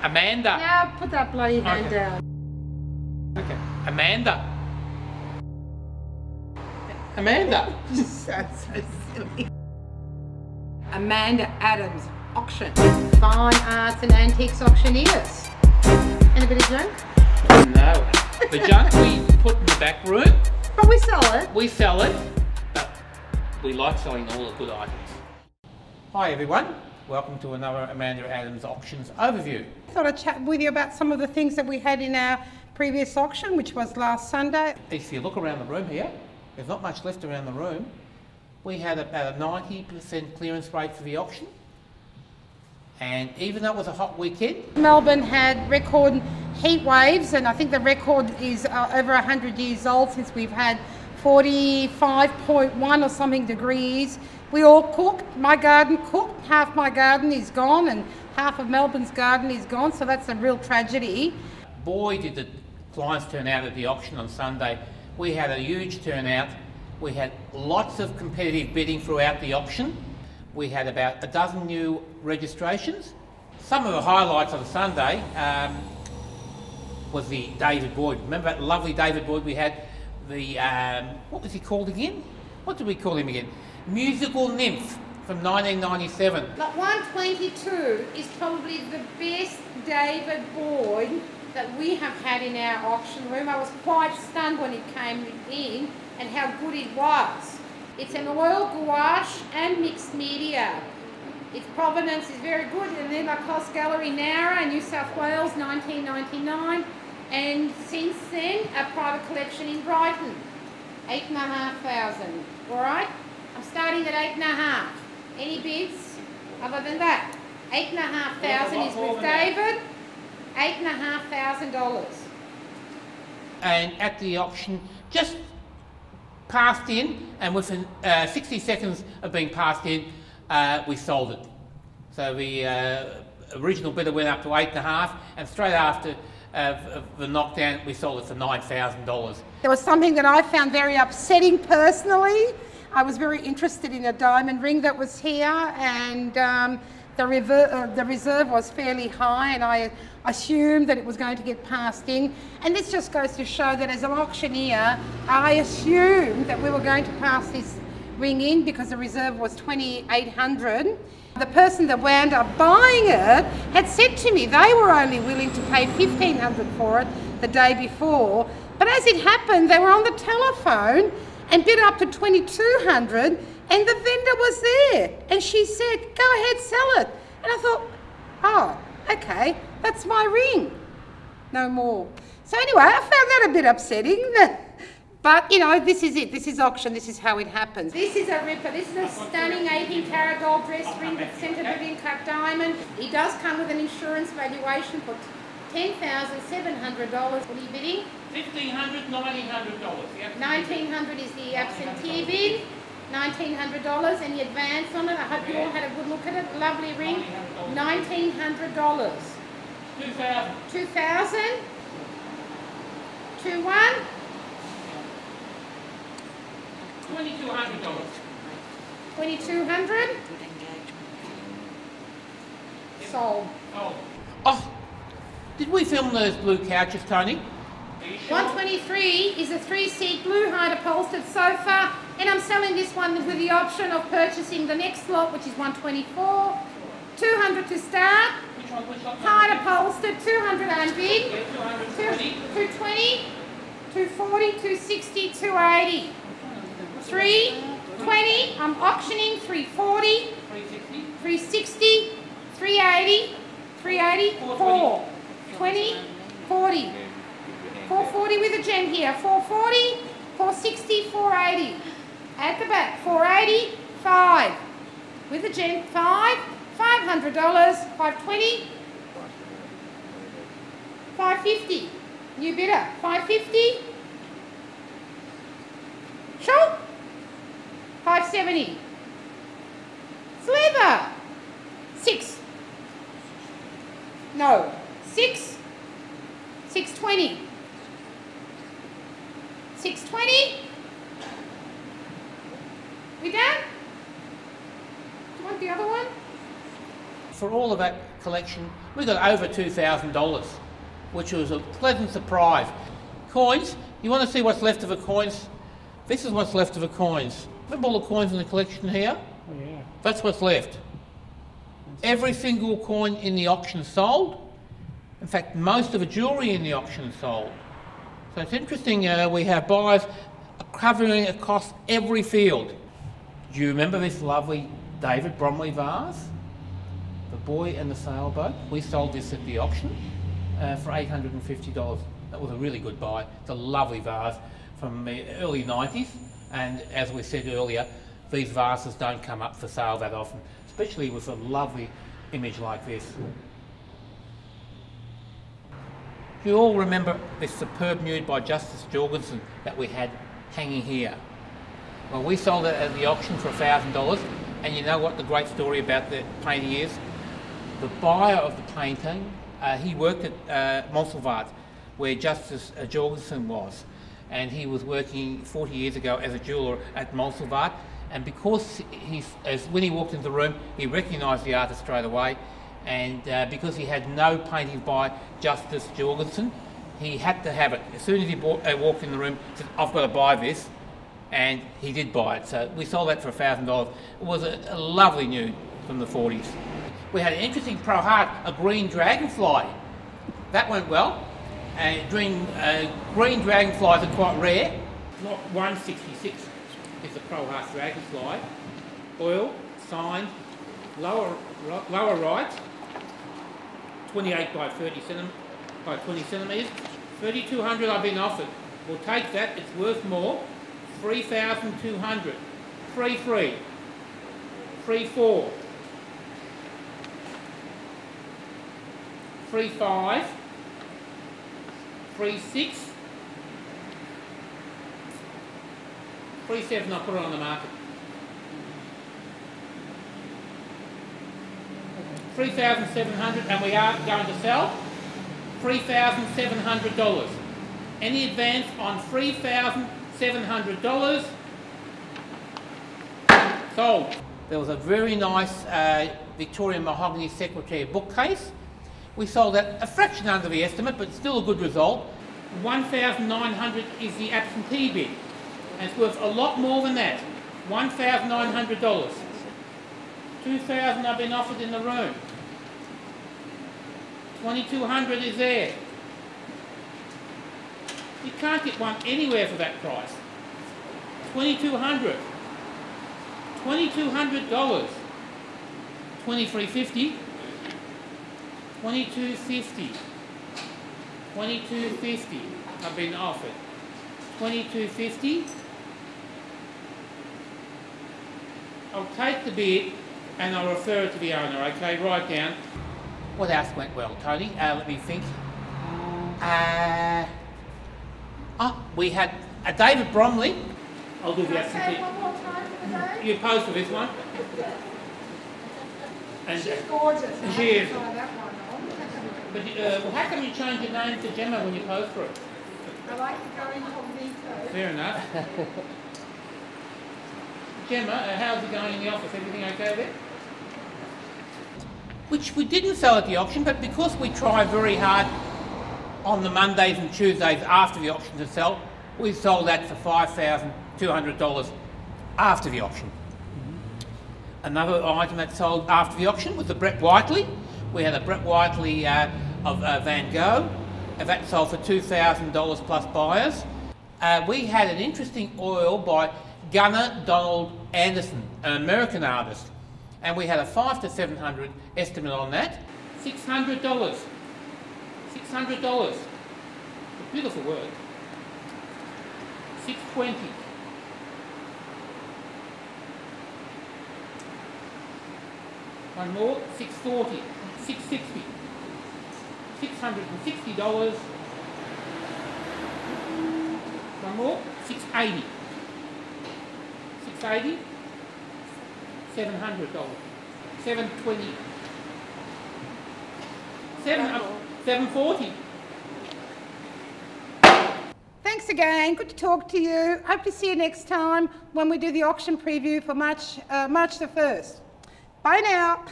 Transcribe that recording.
Amanda. Now put that bloody hand down. Okay. Amanda. Amanda. Sounds so silly. Amanda Addams, auction. Fine arts and antiques auctioneers. And a bit of junk? No. The junk we put in the back room. But we sell it. We sell it, but we like selling all the good items. Hi everyone. Welcome to another Amanda Addams Auctions overview. I thought I'd chat with you about some of the things that we had in our previous auction, which was last Sunday. If you look around the room here, there's not much left around the room. We had about a 90% clearance rate for the auction. And even though it was a hot weekend, Melbourne had record heat waves, and I think the record is over 100 years old since we've had 45.1 or something degrees. We all cooked. My garden cooked. Half my garden is gone and half of Melbourne's garden is gone, so that's a real tragedy. Boy did the clients turn out at the auction on Sunday. We had a huge turnout. We had lots of competitive bidding throughout the auction. We had about a dozen new registrations. Some of the highlights of the Sunday was the David Boyd. Remember that lovely David Boyd we had? The, what was he called again? What did we call him again? Musical Nymph from 1997. Like 122 is probably the best David Boyd that we have had in our auction room. I was quite stunned when it came in and how good it was. It's an oil gouache and mixed media. Its provenance is very good, and then Lacoste Gallery Nara, New South Wales, 1999. And since then, a private collection in Brighton, 8,500. All right? I'm starting at 8,500. Any bids other than that? 8,500 is with David. $8,500. And at the auction, just passed in, and within 60 seconds of being passed in, we sold it. So the original bidder went up to 8,500, and straight after the knockdown, we sold it for $9,000. There was something that I found very upsetting personally. I was very interested in a diamond ring that was here, and the reserve was fairly high, and I assumed that it was going to get passed in. And this just goes to show that as an auctioneer, I assumed that we were going to pass this ring in because the reserve was 2,800. The person that wound up buying it had said to me they were only willing to pay 1,500 for it the day before. But as it happened, they were on the telephone and bid up to 2,200, and the vendor was there. And she said, go ahead, sell it. And I thought, oh, okay, that's my ring. No more. So anyway, I found that a bit upsetting. But, you know, this is it. This is auction. This is how it happens. This is a ripper. This is a stunning 18-carat gold dress ring with centre billion cut diamond. It does come with an insurance valuation for $10,700. What are you bidding? $1,500, $1,900. Yep. $1,900 is the absentee bid. $1,900 and the advance on it. I hope you all had a good look at it. Lovely ring. $1,900. $2,000. 2,000. 2-1. $2,200. 2,200. Sold. Oh, did we film those blue couches, Tony? 123 is a 3-seat blue hide upholstered sofa, and I'm selling this one with the option of purchasing the next lot, which is 124. 200 to start. Which one? Hide upholstered, 200 unbid. Yeah, 220. 220, 240, 260, 280. 320, I'm auctioning 340, 360, 380, 380, 420, 40. 440 with a gem here, 440, 460, 480. At the back, 480, 5. With a gem, 5, $500, 520, 550. New bidder, 550. Sure. 570. Slither. 6. No. 6. 620. 620. We done? Do you want the other one? For all of that collection, We got over $2,000, which was a pleasant surprise. Coins, you want to see what's left of the coins? This is what's left of the coins. Remember all the coins in the collection here? Oh yeah. That's what's left. Every single coin in the auction sold. In fact, most of the jewellery in the auction sold. So it's interesting, we have buyers covering across every field. Do you remember this lovely David Bromley vase? The boy and the sailboat. We sold this at the auction for $850. That was a really good buy. It's a lovely vase from the early 90s. And as we said earlier, these vases don't come up for sale that often, especially with a lovely image like this. You all remember this superb nude by Justice Jorgensen that we had hanging here. Well, we sold it at the auction for $1,000, and you know what the great story about the painting is? The buyer of the painting, he worked at Montsalvat, where Justice Jorgensen was, and he was working 40 years ago as a jeweller at Montsalvat, and because when he walked into the room, he recognised the artist straight away, and because he had no paintings by Justice Jorgensen, he had to have it. As soon as he walked in the room, he said, I've got to buy this, and he did buy it. So we sold that for $1,000. It was a lovely nude from the 40s. We had an interesting Pro Heart, a green dragonfly. That went well. Green dragonflies are quite rare. Lot 166 is the Pro Heart dragonfly. Oil, signed, lower right, 28 by 20 centimetres. 3,200 I've been offered. We'll take that, it's worth more. 3,200. 3,3. 3,4. 3,5. 3,6. 3,7 I'll put it on the market. 3,700 and we are going to sell $3,700. Any advance on $3,700? Sold. There was a very nice Victorian mahogany secretary bookcase. We sold that a fraction under the estimate, but still a good result. 1,900 is the absentee bid, and it's worth a lot more than that. $1,900. 2,000 I've been offered in the room. 2,200 is there. You can't get one anywhere for that price. 2,200. $2,200. 23.50. 22.50. 22.50. I've been offered. 22.50. I'll take the bid and I'll refer it to the owner. Okay, write down. What else went well, Tony? Let me think. We had a David Bromley. I'll do the absentee. One more time for the day. You pose for this one. And, She's gorgeous. She is. Try that one on. But well, how come you change your name to Gemma when you pose for it? I like to go incognito. Fair enough. Gemma, how's it going in the office? Everything okay there? Which we didn't sell at the auction, but because we try very hard on the Mondays and Tuesdays after the auction to sell, we sold that for $5,200 after the auction. Another item that sold after the auction was the Brett Whiteley. We had a Brett Whiteley of Van Gogh, and that sold for $2,000 plus buyers. We had an interesting oil by Gunnar Donald Anderson, an American artist, and we had a $500 to $700 estimate on that. $600. $600. Beautiful work. $620. One more, $640. $660. $660. One more, $680. $680. $700. $720. $740. Thanks again. Good to talk to you. Hope to see you next time when we do the auction preview for March the 1st. Bye now.